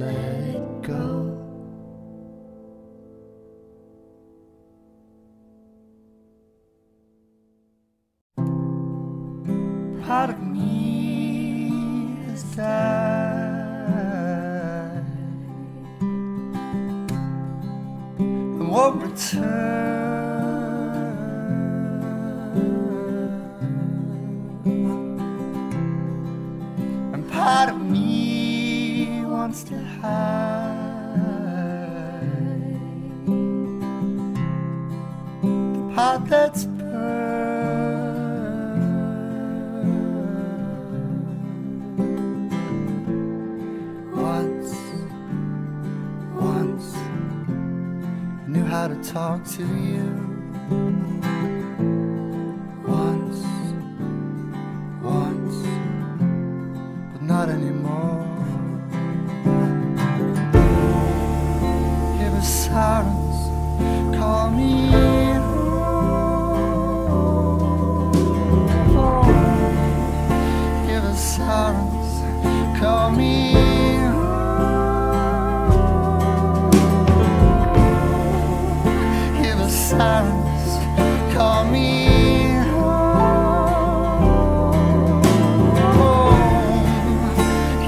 let go. Part of me has died and won't return. And part of me wants to hide the part that's how to talk to you. Once, but not anymore. Hear the sirens call me home. Hear the sirens call me sirens call me home.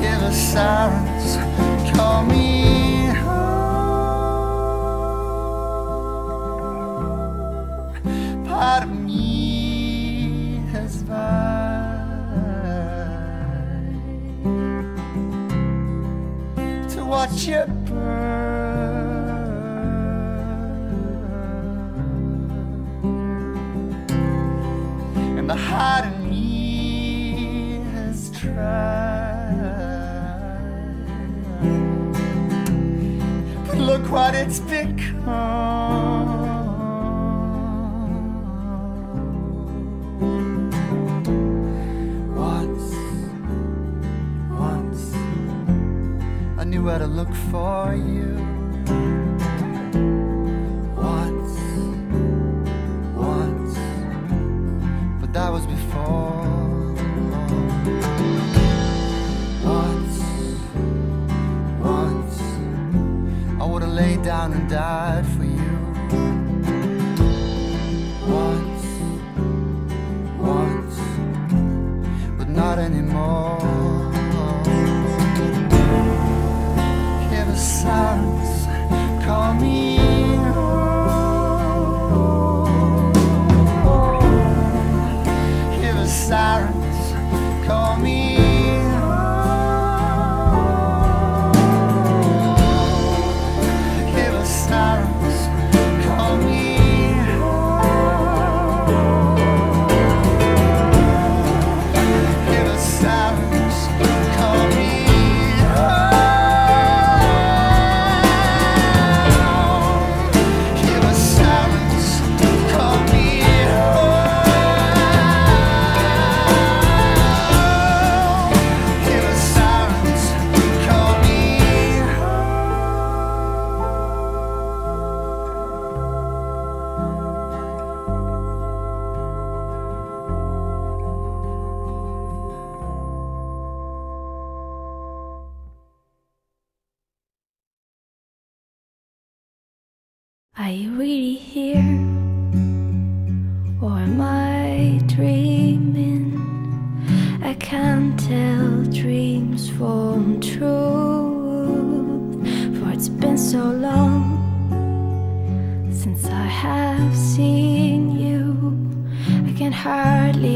Hear the sirens call me home. Part of me has vowed to watch you burn. And the heart in me has tried, but look what it's become. Once I knew where to look for you. That was before. Once I would've laid down and died for you. Once, but not anymore. Hear the sirens call me sirens call me home. Hear the sirens call me home. Hear the sirens call me home. Hear the sirens call me Are you really here, or am I dreaming? I can't tell dreams from truth, for it's been so long since I have seen you. I can hardly